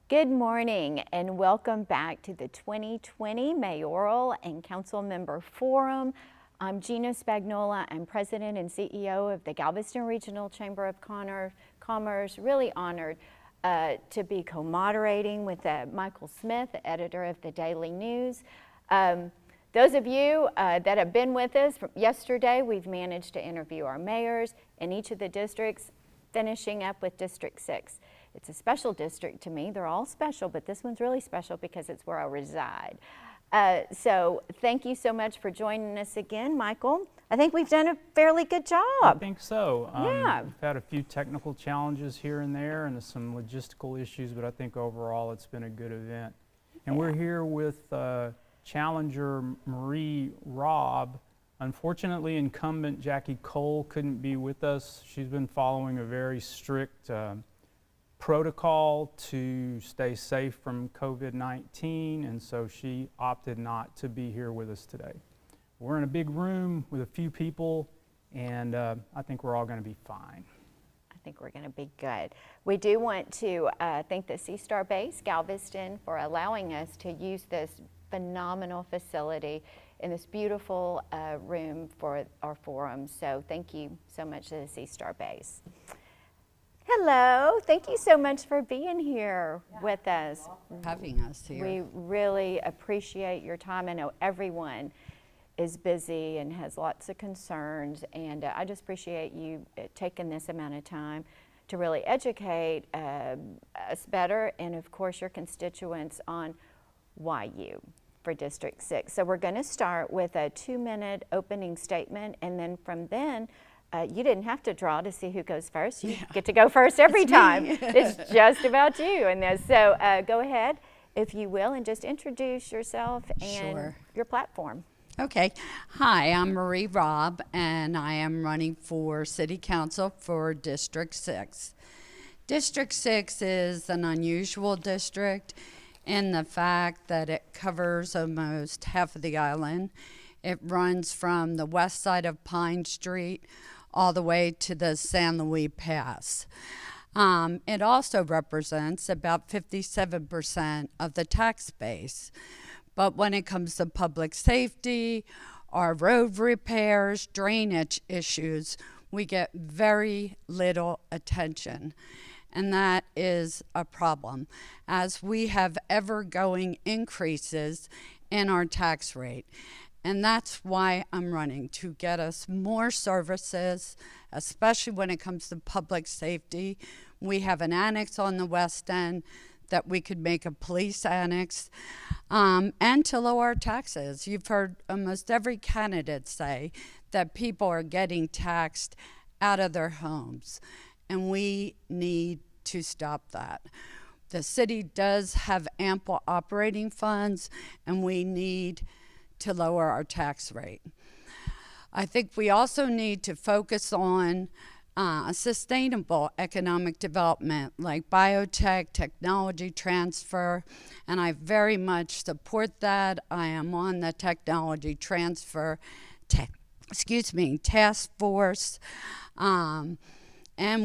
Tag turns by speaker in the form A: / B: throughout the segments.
A: Good morning and welcome back to the 2020 Mayoral and Council Member Forum. I'm Gina Spagnola. I'm President and CEO of the Galveston Regional Chamber of Commerce. Really honored to be co-moderating with Michael Smith, editor of the Daily News. Those of you that have been with us from yesterday, we've managed to interview our mayors in each of the districts, finishing up with District 6. It's a special district to me. They're all special, but this one's really special because it's where I reside. So thank you so much for joining us again, Michael. I think we've done a fairly good job.
B: I think so.
A: Yeah.
B: We've had a few technical challenges here and there and some logistical issues, but I think overall it's been a good event. And we're here with challenger Marie Robb. Unfortunately, incumbent Jackie Cole couldn't be with us. She's been following a very strict protocol to stay safe from COVID-19, and so she opted not to be here with us today. We're in a big room with a few people, and I think we're all going to be fine.
A: I think we're going to be good. We do want to thank the Sea Star Base, Galveston, for allowing us to use this phenomenal facility in this beautiful room for our forum. So thank you so much to the Sea Star Base. Hello, thank you so much for being here with us.
C: Having us here.
A: We really appreciate your time. I know everyone is busy and has lots of concerns, and I just appreciate you taking this amount of time to really educate us better and of course your constituents on why you for District 6. So we're going to start with a 2-minute opening statement, and then from then you didn't have to draw to see who goes first. You get to go first every time. It's just about you. And so go ahead, if you will, and just introduce yourself and your platform.
C: Okay. Hi, I'm Marie Robb, and I am running for City Council for District 6. District 6 is an unusual district in the fact that it covers almost half of the island. It runs from the west side of Pine Street all the way to the San Luis Pass. It also represents about 57% of the tax base. But when it comes to public safety, our road repairs, drainage issues, we get very little attention. And that is a problem, as we have ever-going increases in our tax rate. And that's why I'm running, to get us more services, especially when it comes to public safety. We have an annex on the west end that we could make a police annex, and to lower our taxes. You've heard almost every candidate say that people are getting taxed out of their homes, and we need to stop that. The city does have ample operating funds, and we need to lower our tax rate. I think we also need to focus on sustainable economic development like biotech, technology transfer, and I very much support that. I am on the technology transfer task force, and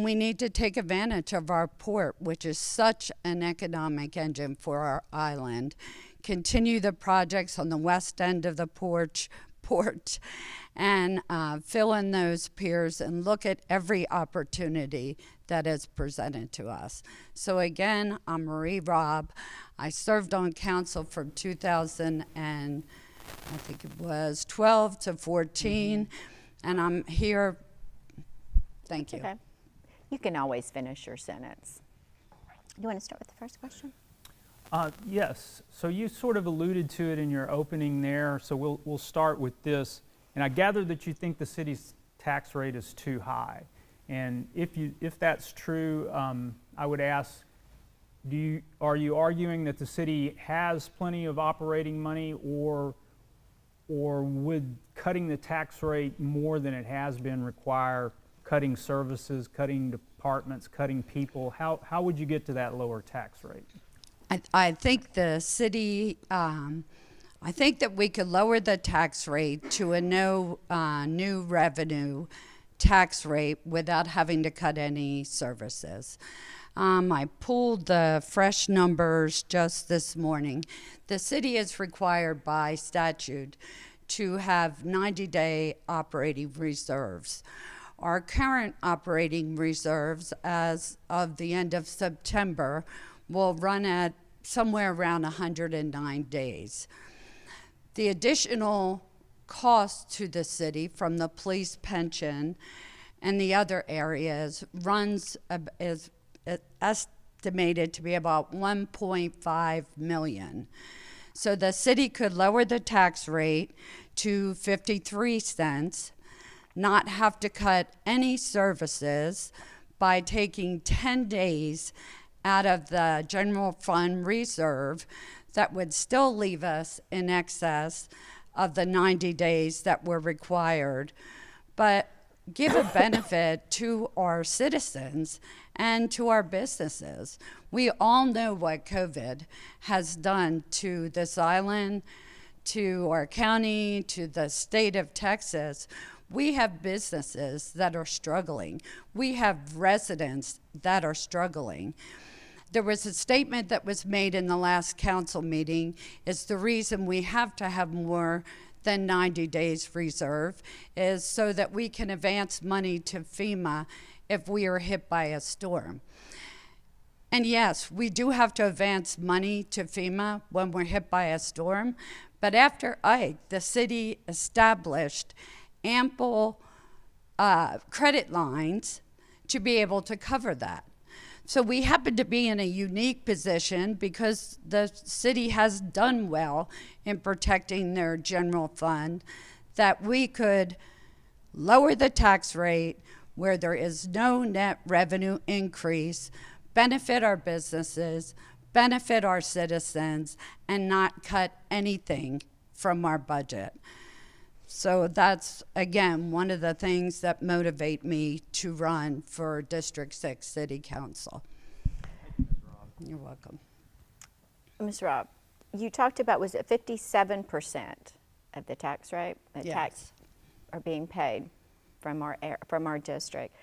C: we need to take advantage of our port, which is such an economic engine for our island. Continue the projects on the west end of the port, and fill in those piers and look at every opportunity that is presented to us. So again, I'm Marie Robb. I served on council from 2012 to 14, and I'm here. Thank you.
A: Okay. You can always finish your sentence. You want to start with the first question?
B: Yes, so you sort of alluded to it in your opening there, so we'll start with this. And I gather that you think the city's tax rate is too high. And if that's true, I would ask, are you arguing that the city has plenty of operating money, or would cutting the tax rate more than it has been require cutting services, cutting departments, cutting people? How would you get to that lower tax rate?
C: I think the city, I think that we could lower the tax rate to a new revenue tax rate without having to cut any services. I pulled the fresh numbers just this morning. The city is required by statute to have 90-day operating reserves. Our current operating reserves as of the end of September will run at somewhere around 109 days. The additional cost to the city from the police pension and the other areas is estimated to be about 1.5 million. So the city could lower the tax rate to 53 cents, not have to cut any services by taking 10 days out of the general fund reserve. That would still leave us in excess of the 90 days that were required, but give a benefit to our citizens and to our businesses. We all know what COVID has done to this island, to our county, to the state of Texas. We have businesses that are struggling. We have residents that are struggling. There was a statement that was made in the last council meeting. It's the reason we have to have more than 90 days reserve is so that we can advance money to FEMA if we are hit by a storm. And yes, we do have to advance money to FEMA when we're hit by a storm, but after Ike, the city established ample credit lines to be able to cover that. So we happen to be in a unique position because the city has done well in protecting their general fund, that we could lower the tax rate where there is no net revenue increase, benefit our businesses, benefit our citizens, and not cut anything from our budget. So that's, again, one of the things that motivate me to run for District 6 City Council. You're welcome.
A: Ms. Robb, you talked about, was it 57% of the tax rate? The
C: Yes.
A: tax are being paid from our district.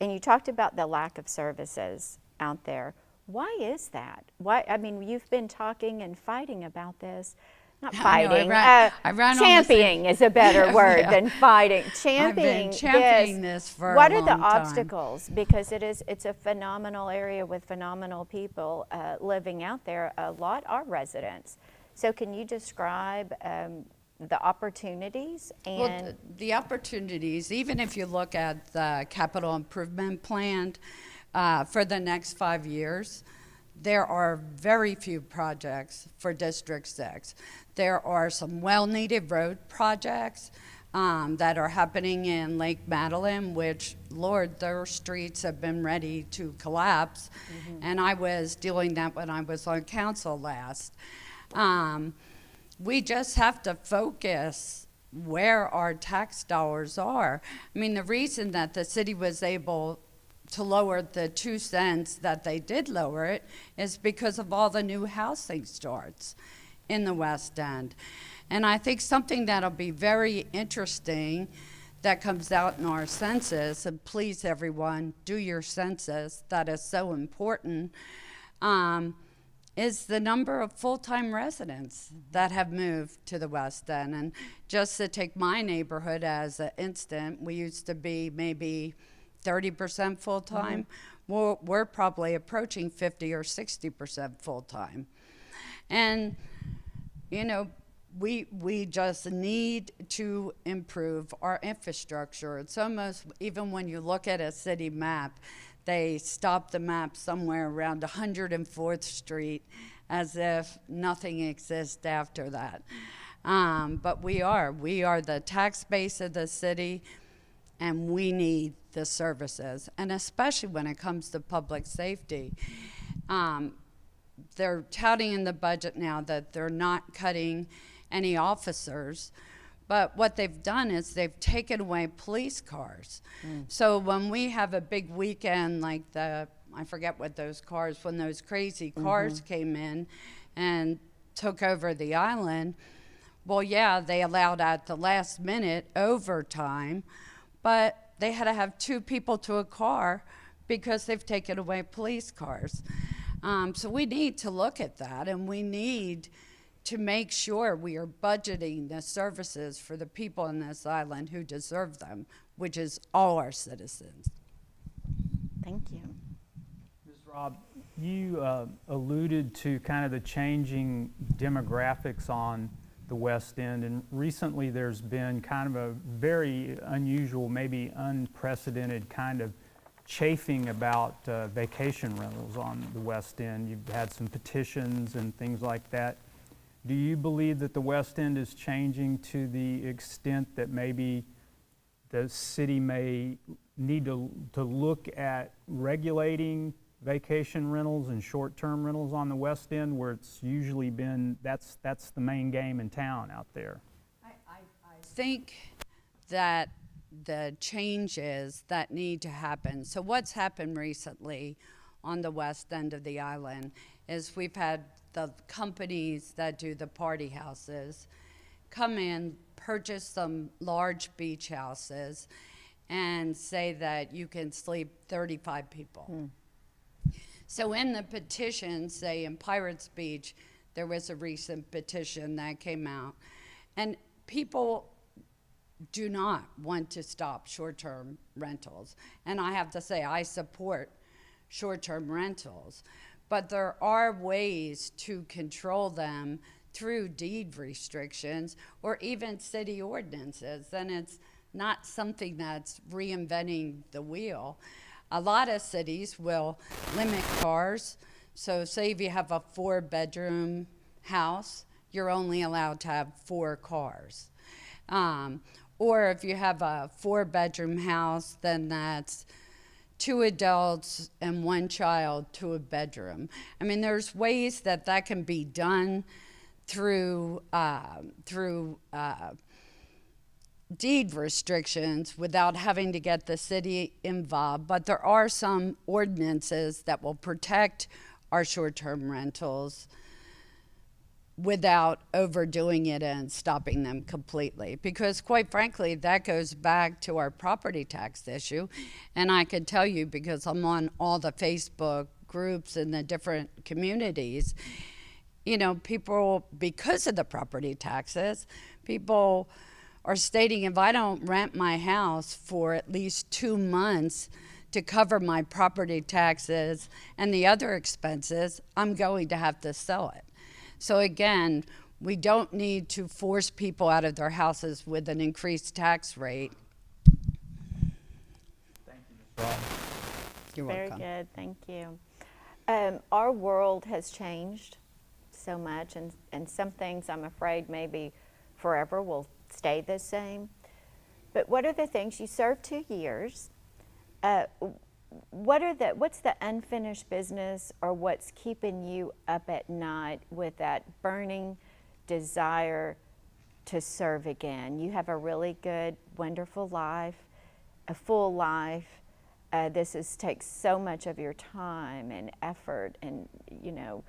A: And you talked about the lack of services out there. Why is that? Why? I mean, you've been talking and fighting about this. Not fighting.
C: I ran
A: championing is a better word
C: Yeah.
A: than fighting.
C: I've been championing this for
A: What
C: a
A: are the
C: long time.
A: obstacles? Because it's a phenomenal area with phenomenal people living out there. A lot are residents. So can you describe the opportunities and
C: Well, the opportunities, even if you look at the capital improvement plan for the next 5 years, there are very few projects for District 6. There are some well-needed road projects that are happening in Lake Madeline, which, Lord, their streets have been ready to collapse. And I was dealing that when I was on council last. We just have to focus where our tax dollars are. I mean, the reason that the city was able to lower the 2 cents that they did lower it is because of all the new housing starts in the West End. And I think something that'll be very interesting that comes out in our census, and please everyone, do your census, that is so important, is the number of full-time residents that have moved to the West End. And just to take my neighborhood as an instant, we used to be maybe 30% full-time. Well, we're probably approaching 50 or 60% full-time. And, you know, we just need to improve our infrastructure. It's almost, even when you look at a city map, they stop the map somewhere around 104th Street as if nothing exists after that. But we are the tax base of the city, and we need the services, and especially when it comes to public safety. They're touting in the budget now that they're not cutting any officers, but what they've done is they've taken away police cars. So when we have a big weekend like I forget what those cars, when those crazy cars came in and took over the island, well, yeah, they allowed at the last minute overtime, but they had to have 2 people to a car because they've taken away police cars. So we need to look at that, and we need to make sure we are budgeting the services for the people on this island who deserve them, which is all our citizens.
A: Thank you.
B: Ms. Robb, you alluded to kind of the changing demographics on the West End, and recently there's been kind of a very unusual, maybe unprecedented kind of chafing about vacation rentals on the West End. You've had some petitions and things like that. Do you believe that the West End is changing to the extent that maybe the city may need to look at regulating vacation rentals and short-term rentals on the West End, where it's usually been, that's the main game in town out there?
C: I think that the changes that need to happen. So what's happened recently on the west end of the island is we've had the companies that do the party houses come in, purchase some
A: Hmm.
C: large beach houses, and say that you can sleep 35 people. So in the petition, say in Pirates Beach, there was a recent petition that came out, and people do not want to stop short-term rentals. And I have to say, I support short-term rentals, but there are ways to control them through deed restrictions or even city ordinances, and it's not something that's reinventing the wheel. A lot of cities will limit cars. So say if you have a 4-bedroom house, you're only allowed to have 4 cars. Or if you have a 4-bedroom house, then that's 2 adults and 1 child to a bedroom. I mean, there's ways that that can be done through deed restrictions without having to get the city involved. But there are some ordinances that will protect our short-term rentals without overdoing it and stopping them completely. Because quite frankly, that goes back to our property tax issue. And I can tell you, because I'm on all the Facebook groups in the different communities, you know, people, because of the property taxes, people are stating, if I don't rent my house for at least 2 months to cover my property taxes and the other expenses, I'm going to have to sell it. So again, we don't need to force people out of their houses with an increased tax rate.
B: Thank you, Ms. Robb.
C: You're
A: Very
C: welcome.
A: good, thank you. Our world has changed so much, and some things I'm afraid maybe forever will stay the same. But what are the things, you served 2 years, what's the unfinished business, or what's keeping you up at night with that burning desire to serve again? You have a really good, wonderful life, a full life. This takes so much of your time and effort, and you know,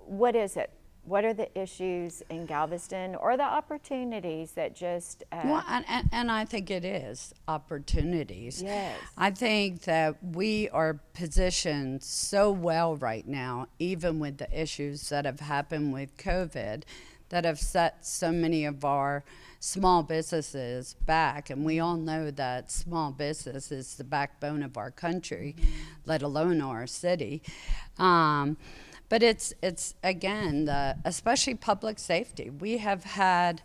A: what is it? What are the issues in Galveston, or the opportunities that just
C: Well, and I think it is opportunities.
A: Yes.
C: I think that we are positioned so well right now, even with the issues that have happened with COVID, that have set so many of our small businesses back. And we all know that small business is the backbone of our country, let alone our city. But it's again, especially public safety. We have had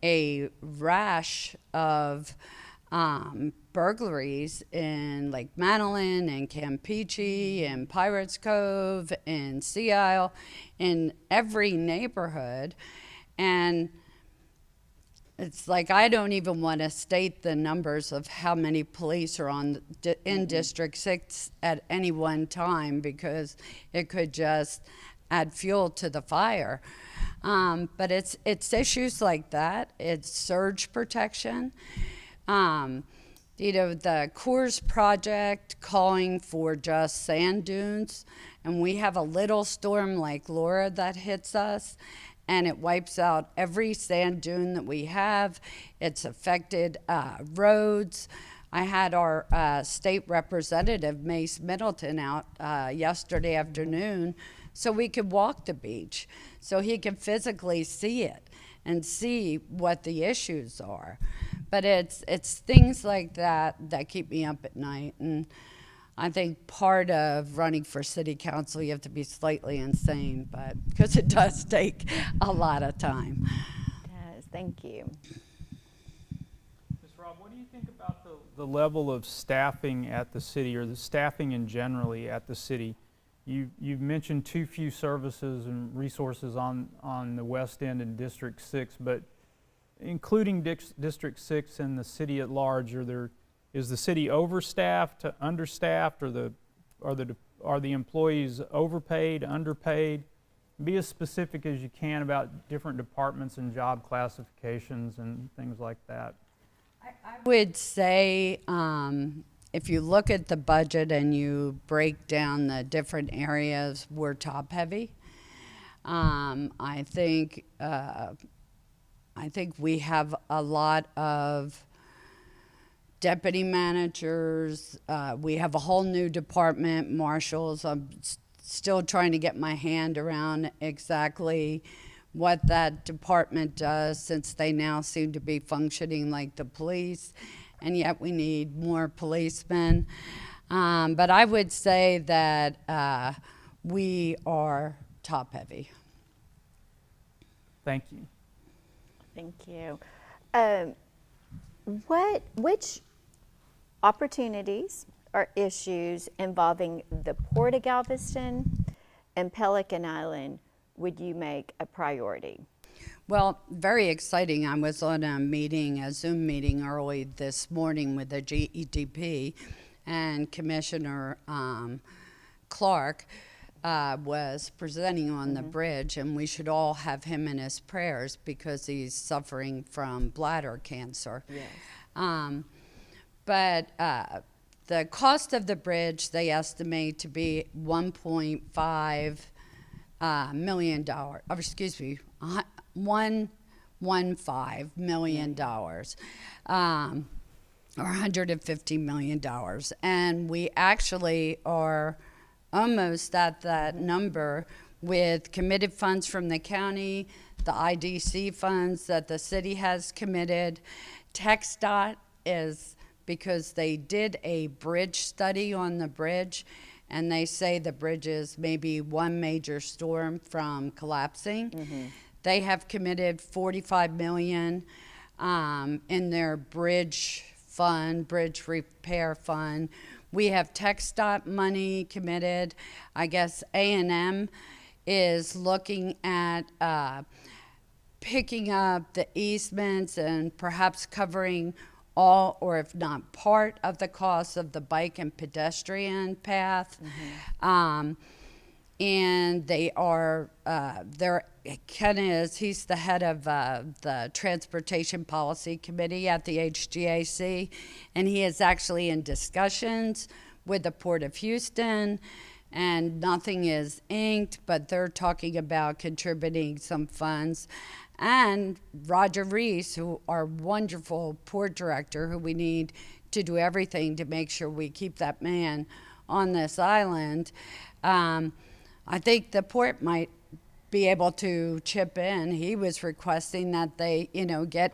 C: a rash of burglaries in Lake Madeline and Campeche and Pirates Cove and Sea Isle, in every neighborhood. And it's like, I don't even want to state the numbers of how many police are in District 6 at any one time, because it could just add fuel to the fire. But it's issues like that. It's surge protection. You know, the Coors Project calling for just sand dunes, and we have a little storm like Laura that hits us, and it wipes out every sand dune that we have. It's affected roads. I had our state representative, Mace Middleton, out yesterday afternoon so we could walk the beach, so he could physically see it and see what the issues are. But it's things like that that keep me up at night. And I think part of running for city council, you have to be slightly insane, but because it does take a lot of time.
A: Yes, thank you.
B: Ms. Rob, what do you think about the level of staffing at the city, or the staffing in generally at the city? You've mentioned too few services and resources on the west end and District 6, but including District 6 and the city at large, is the city overstaffed, understaffed, or are the employees overpaid, underpaid? Be as specific as you can about different departments and job classifications and things like that.
C: I would say if you look at the budget and you break down the different areas, we're top heavy. I think we have a lot of deputy managers. We have a whole new department, marshals. I'm still trying to get my hand around exactly what that department does, since they now seem to be functioning like the police, and yet we need more policemen. But I would say that we are top heavy.
B: Thank you.
A: Thank you. Which opportunities or issues involving the Port of Galveston and Pelican Island would you make a priority?
C: Well, very exciting. I was on a Zoom meeting early this morning with the GEDP, and Commissioner Clark was presenting on the bridge, and we should all have him in his prayers because he's suffering from bladder cancer. Yes. But the cost of the bridge, they estimate to be $1.5 million. $1.15 million, or $150 million. And we actually are almost at that number with committed funds from the county, the IDC funds that the city has committed. TxDOT is, because they did a bridge study on the bridge, and they say the bridge is maybe one major storm from collapsing. Mm-hmm. They have committed $45 million in their bridge fund, bridge repair fund. We have TxDOT money committed. I guess A&M is looking at picking up the easements and perhaps covering all, or if not part, of the cost of the bike and pedestrian path. Mm-hmm. And they are, Ken he's the head of the Transportation Policy Committee at the HGAC, and he is actually in discussions with the Port of Houston, and nothing is inked, but they're talking about contributing some funds. And Roger Reese, who our wonderful port director, who we need to do everything to make sure we keep that man on this island, I think the port might be able to chip in. He was requesting that they, get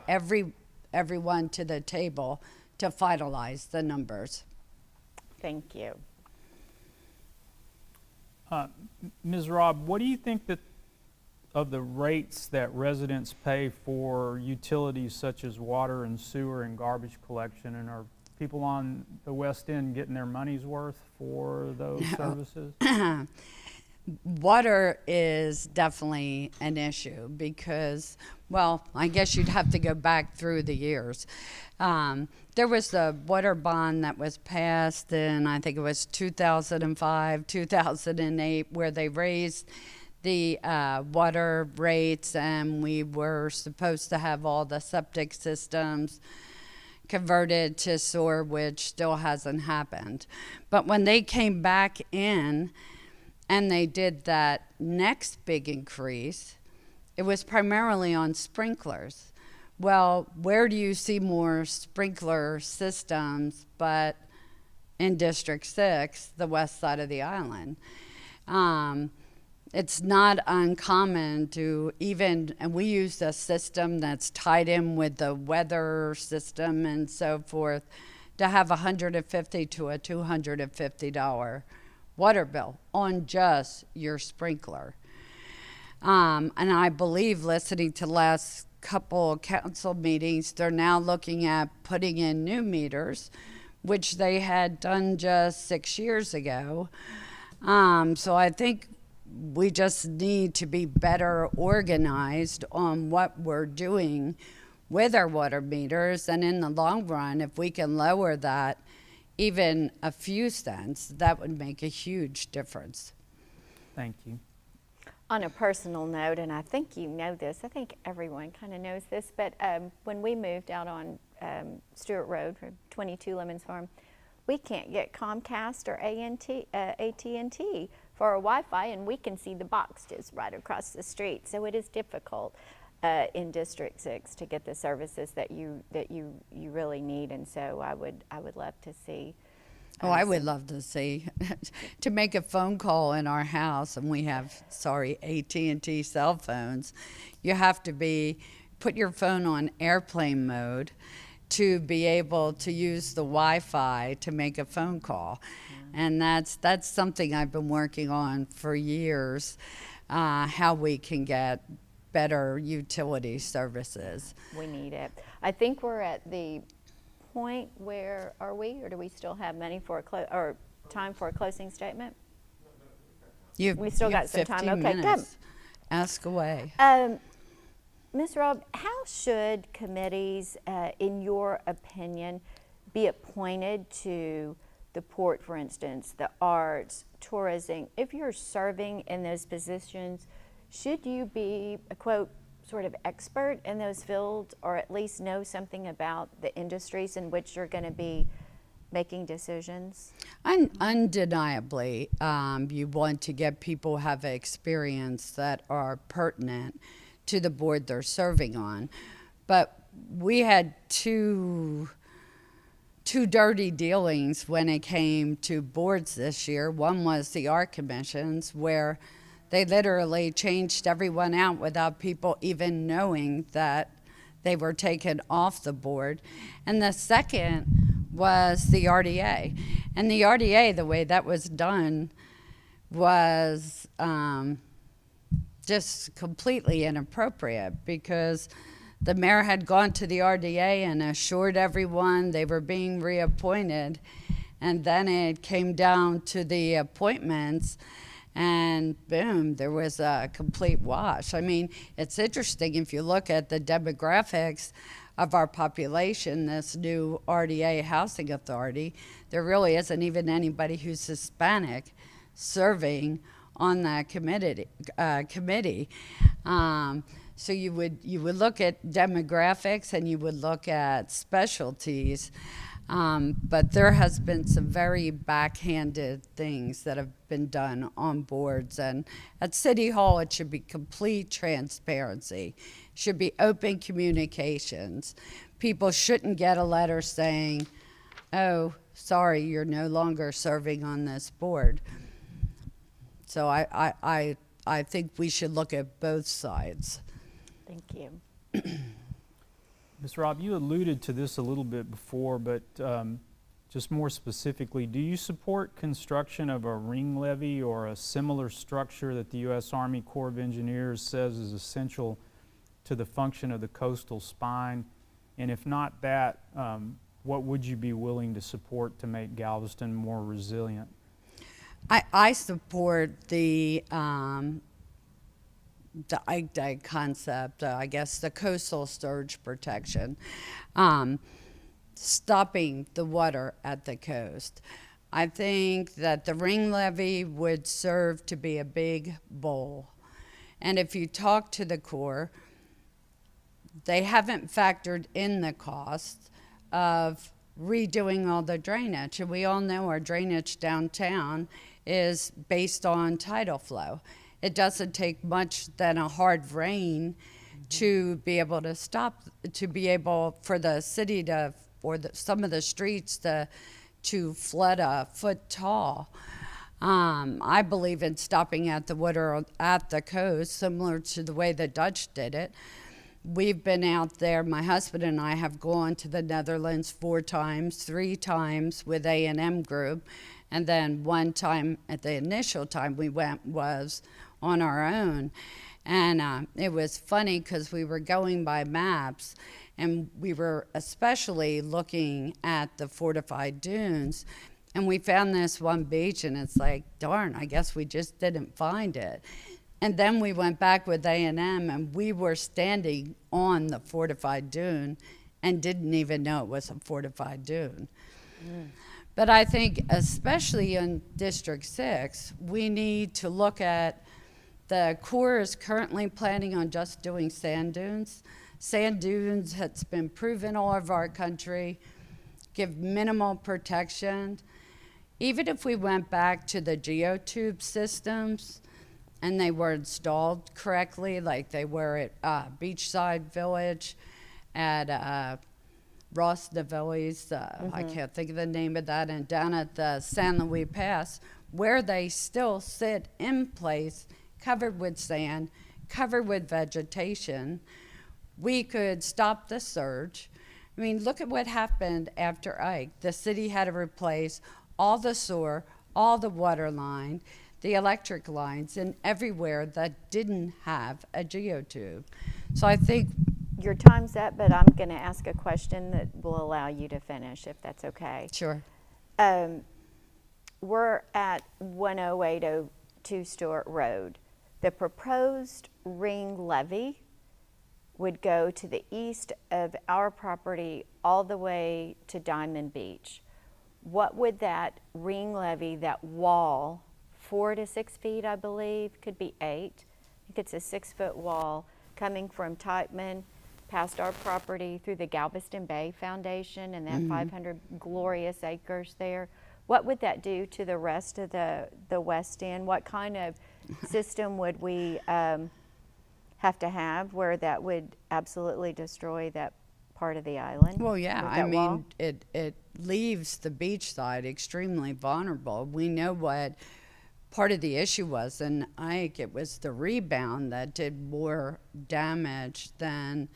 C: everyone to the table to finalize the numbers.
A: Thank you.
B: Ms. Robb, what do you think of the rates that residents pay for utilities such as water and sewer and garbage collection, and are people on the West End getting their money's worth for those services?
C: Water is definitely an issue because, well, I guess you'd have to go back through the years. There was a water bond that was passed in, I think it was 2005, 2008, where they raised the water rates, and we were supposed to have all the septic systems converted to sewer, which still hasn't happened. But when they came back in and they did that next big increase, it was primarily on sprinklers, well, where do you see more sprinkler systems but in District 6, the west side of the island? It's not uncommon to even, and we use a system that's tied in with the weather system and so forth, to have $150 to a $250 water bill on just your sprinkler. And I believe, listening to last couple council meetings, they're now looking at putting in new meters, which they had done just 6 years ago. So I think we just need to be better organized on what we're doing with our water meters. And in the long run, if we can lower that even a few cents, that would make a huge difference.
B: Thank you.
A: On a personal note, and I think you know this, I think everyone kind of knows this, but when we moved out on Stewart Road for 22 Lemons Farm, we can't get Comcast or AT&T for our Wi-Fi, and we can see the boxes right across the street. So it is difficult in District 6 to get the services that you really need, and so I would love to see.
C: Oh, I would love to see to make a phone call in our house, and we have, AT&T cell phones. You have to put your phone on airplane mode to be able to use the Wi-Fi to make a phone call. And that's something I've been working on for years, how we can get better utility services.
A: We need it. I think we're at the point where, are we, or do we still have money for or time for a closing statement? We still got some time. Okay, good.
C: Ask away.
A: Ms. Robb, how should committees, in your opinion, be appointed to the port, for instance, the arts, tourism? If you're serving in those positions, should you be a, quote, sort of expert in those fields, or at least know something about the industries in which you're going to be making decisions?
C: Undeniably, you want to get people who have experience that are pertinent to the board they're serving on. But we had two dirty dealings when it came to boards this year. One was the art commissions, where they literally changed everyone out without people even knowing that they were taken off the board. And the second was the RDA. And the RDA, the way that was done was just completely inappropriate, because the mayor had gone to the RDA and assured everyone they were being reappointed. And then it came down to the appointments, and boom, there was a complete wash. I mean, it's interesting if you look at the demographics of our population, this new RDA housing authority, there really isn't even anybody who's Hispanic serving on that committee. So you would look at demographics, and you would look at specialties. But there has been some very backhanded things that have been done on boards. And at City Hall, it should be complete transparency. Should be open communications. People shouldn't get a letter saying, oh, sorry, you're no longer serving on this board. So I think we should look at both sides.
A: Thank you.
B: Ms. Robb, you alluded to this a little bit before, but just more specifically, do you support construction of a ring levee or a similar structure that the U.S. Army Corps of Engineers says is essential to the function of the coastal spine? And if not that, what would you be willing to support to make Galveston more resilient?
C: I support the concept, I guess the coastal surge protection, stopping the water at the coast. I think that the ring levee would serve to be a big bowl. And if you talk to the Corps, they haven't factored in the cost of redoing all the drainage. And we all know our drainage downtown is based on tidal flow. It doesn't take much than a hard rain to be able to stop, to be able for the city to, or some of the streets to flood a foot tall. I believe in stopping at the water at the coast, similar to the way the Dutch did it. We've been out there, my husband and I have gone to the Netherlands 4 times, 3 times with A&M Group, and then one time, at the initial time we went, was on our own. And it was funny because we were going by maps, and we were especially looking at the fortified dunes. And we found this one beach, and it's like, darn, I guess we just didn't find it. And then we went back with A&M, and we were standing on the fortified dune and didn't even know it was a fortified dune. But I think, especially in District 6, we need to look at, the Corps is currently planning on just doing sand dunes. Sand dunes has been proven all over our country, give minimal protection. Even if we went back to the geotube systems and they were installed correctly, like they were at Beachside Village, at Ross Navilli's, I can't think of the name of that, and down at the San Luis Pass, where they still sit in place, covered with sand, covered with vegetation, we could stop the surge. I mean, look at what happened after Ike. The city had to replace all the sewer, all the water line, the electric lines, and everywhere that didn't have a geotube. So I think
A: Your time's up, but I'm going to ask a question that will allow you to finish, if that's okay.
C: Sure.
A: We're at 10802 Stewart Road. The proposed ring levee would go to the east of our property all the way to Diamond Beach. What would that ring levee, that wall, 4 to 6 feet, I believe, could be 8. I think it's a 6-foot wall coming from Teichman past our property through the Galveston Bay Foundation and that 500 glorious acres there. What would that do to the rest of the West End? What kind of system would we have to have where that would absolutely destroy that part of the island?
C: Well, yeah, I mean, it leaves the beach side extremely vulnerable. We know what part of the issue was, and I think it was the rebound that did more damage than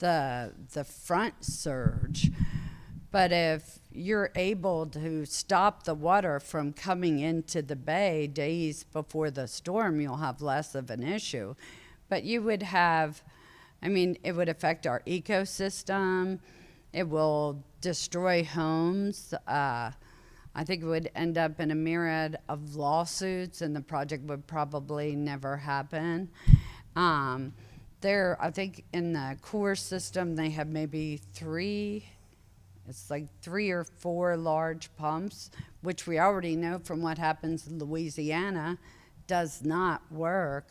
C: the front surge. But if you're able to stop the water from coming into the bay days before the storm, you'll have less of an issue. But you would have, I mean, it would affect our ecosystem. It will destroy homes. I think it would end up in a myriad of lawsuits, and the project would probably never happen. I think in the Corps system, they have maybe 3 or 4 large pumps, which we already know from what happens in Louisiana does not work.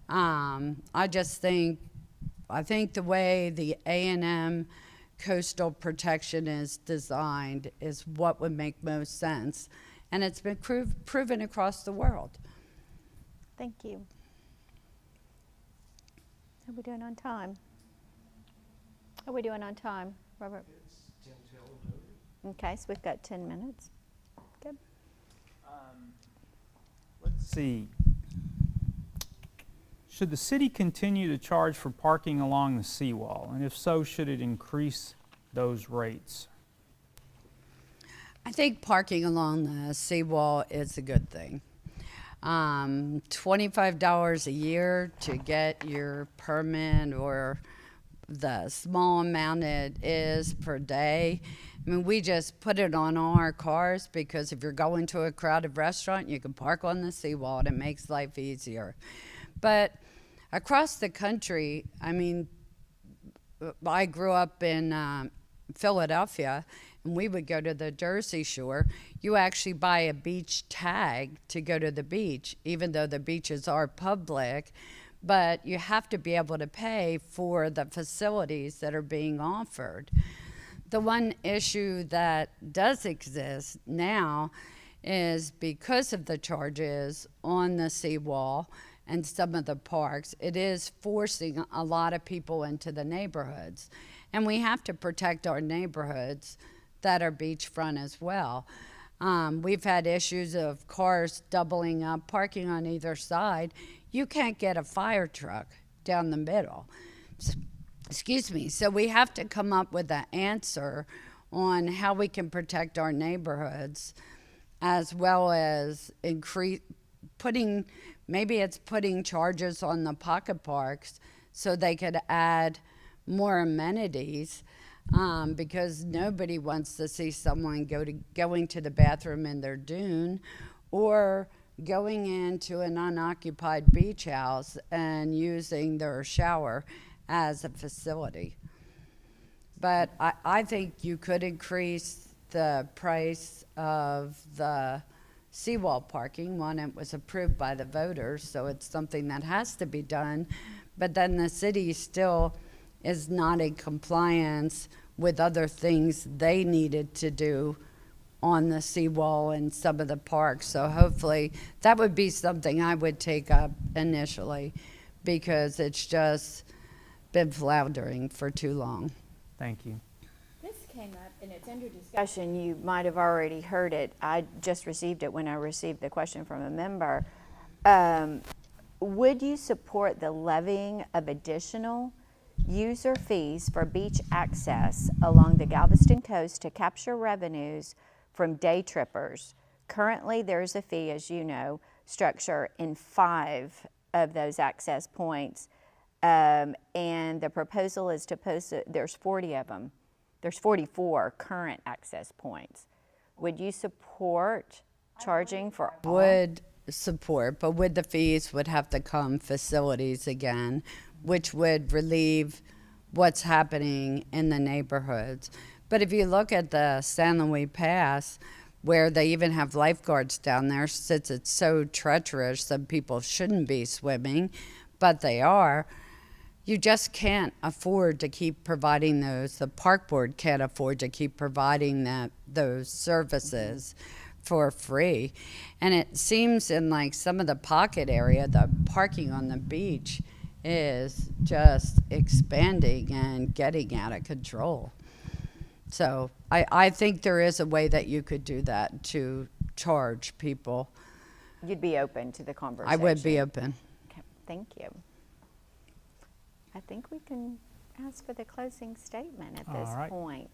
C: I think the way the A&M coastal protection is designed is what would make most sense. And it's been proven across the world.
A: Thank you. How are we doing on time? How are we doing on time, Robert?
B: It's 10 till.
A: Okay, so we've got 10 minutes. Good.
B: Let's see. Should the city continue to charge for parking along the seawall? And if so, should it increase those rates?
C: I think parking along the seawall is a good thing. $25 a year to get your permit, or the small amount it is per day. I mean, we just put it on all our cars because if you're going to a crowded restaurant, you can park on the seawall and it makes life easier. But across the country, I mean, I grew up in Philadelphia, and we would go to the Jersey Shore. You actually buy a beach tag to go to the beach, even though the beaches are public, but you have to be able to pay for the facilities that are being offered. The one issue that does exist now is because of the charges on the seawall and some of the parks, it is forcing a lot of people into the neighborhoods. And we have to protect our neighborhoods that are beachfront as well. We've had issues of cars doubling up, parking on either side. You can't get a fire truck down the middle. Excuse me. So we have to come up with an answer on how we can protect our neighborhoods, as well as putting charges on the pocket parks so they could add more amenities, because nobody wants to see someone going to the bathroom in their dune or going into an unoccupied beach house and using their shower as a facility. But I think you could increase the price of the seawall parking. One, it was approved by the voters, so it's something that has to be done. But then the city still is not in compliance with other things they needed to do on the seawall and some of the parks. So hopefully that would be something I would take up initially, because it's just been floundering for too long.
B: Thank you.
A: This came up and it's under discussion. You might have already heard it. I just received it when I received the question from a member. Would you support the levying of additional user fees for beach access along the Galveston coast to capture revenues from day trippers? Currently, there's a fee, as you know, structure in 5 of those access points. And the proposal is to post it, there's 40 of them. There's 44 current access points. Would you support charging for all?
C: Would support, but with the fees would have to come facilities again, which would relieve what's happening in the neighborhoods. But if you look at the San Luis Pass, where they even have lifeguards down there, since it's so treacherous, some people shouldn't be swimming, but they are. You just can't afford to keep providing those. The park board can't afford to keep providing those services for free. And it seems in like some of the pocket area, the parking on the beach is just expanding and getting out of control. So I think there is a way that you could do that to charge people.
A: You'd be open to the conversation?
C: I would be open.
A: Okay, thank you. I think we can ask for the closing statement at this point.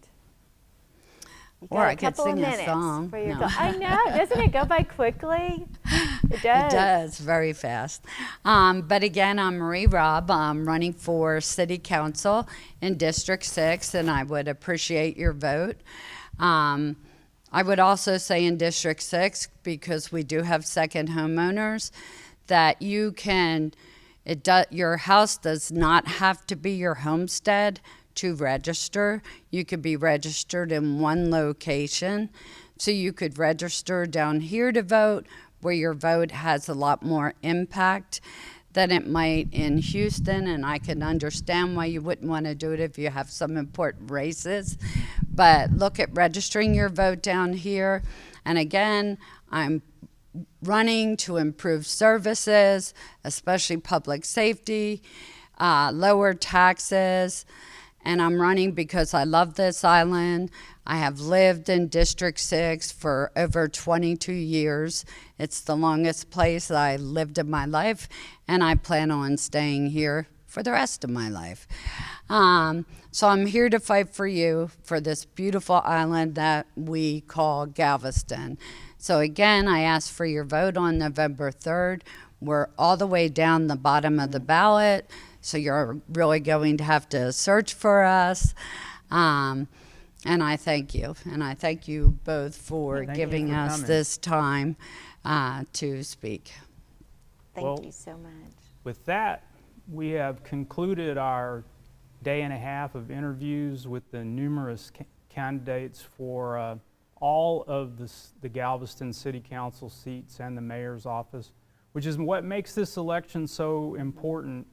A: You
C: Or I
A: got
C: could sing a song.
A: For your
C: No.
A: I know, doesn't it go by quickly? It does.
C: It does, very fast. But again, I'm Marie Robb. I'm running for City Council in District 6, and I would appreciate your vote. I would also say in District 6, because we do have second homeowners, that you can, your house does not have to be your homestead to register. You could be registered in one location. So you could register down here to vote, where your vote has a lot more impact than it might in Houston. And I can understand why you wouldn't want to do it if you have some important races. But look at registering your vote down here. And again, I'm running to improve services, especially public safety, lower taxes. And I'm running because I love this island. I have lived in District 6 for over 22 years. It's the longest place I lived in my life, and I plan on staying here for the rest of my life. So I'm here to fight for you, for this beautiful island that we call Galveston. So again, I ask for your vote on November 3rd. We're all the way down the bottom of the ballot, so you're really going to have to search for us. And I thank you. And I thank you both for giving us this time to speak.
A: Thank you so much.
B: With that, we have concluded our day and a half of interviews with the numerous candidates for all of the Galveston City Council seats and the mayor's office, which is what makes this election so important.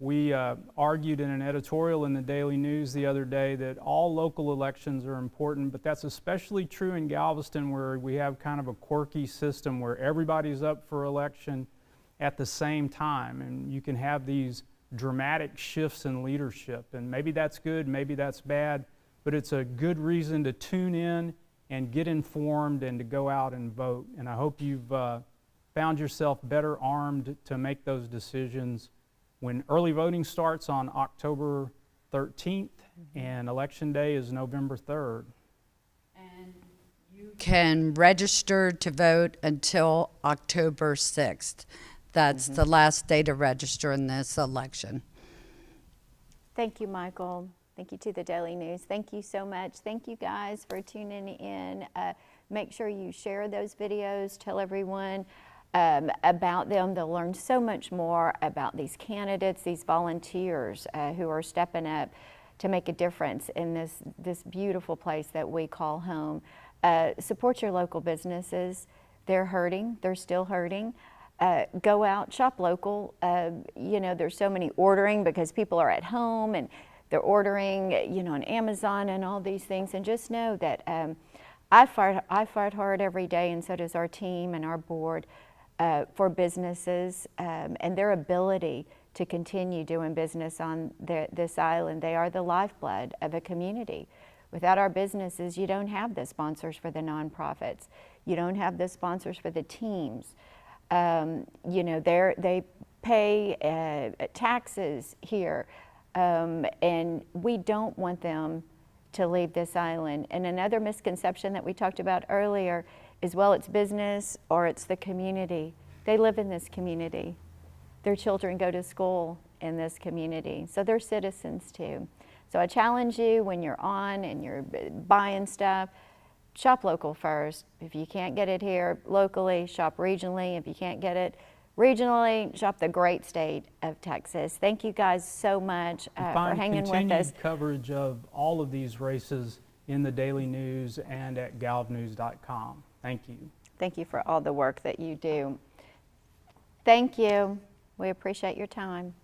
B: We argued in an editorial in the Daily News the other day that all local elections are important, but that's especially true in Galveston, where we have kind of a quirky system where everybody's up for election at the same time. And you can have these dramatic shifts in leadership. And maybe that's good, maybe that's bad, but it's a good reason to tune in and get informed and to go out and vote. And I hope you've found yourself better armed to make those decisions when early voting starts on October 13th and Election Day is November 3rd.
C: And you can register to vote until October 6th. That's the last day to register in this election.
A: Thank you, Michael. Thank you to the Daily News. Thank you so much. Thank you guys for tuning in. Make sure you share those videos. Tell everyone about them. They'll learn so much more about these candidates, these volunteers who are stepping up to make a difference in this beautiful place that we call home. Support your local businesses. They're hurting. They're still hurting. Go out, shop local. You know, there's so many ordering because people are at home and they're ordering, you know, on Amazon and all these things. And just know that I fight hard every day, and so does our team and our board for businesses and their ability to continue doing business on this island. They are the lifeblood of a community. Without our businesses, you don't have the sponsors for the nonprofits. You don't have the sponsors for the teams. You know, they pay taxes here, and we don't want them to leave this island. And another misconception that we talked about earlier is, well, it's business or it's the community. They live in this community. Their children go to school in this community, so they're citizens too. So I challenge you, when you're on and you're buying stuff, shop local first. If you can't get it here locally, shop regionally. If you can't get it regionally, shop the great state of Texas. Thank you guys so much for hanging with us.
B: Find continued coverage of all of these races in the Daily News and at galvnews.com. Thank you.
A: Thank you for all the work that you do. Thank you. We appreciate your time.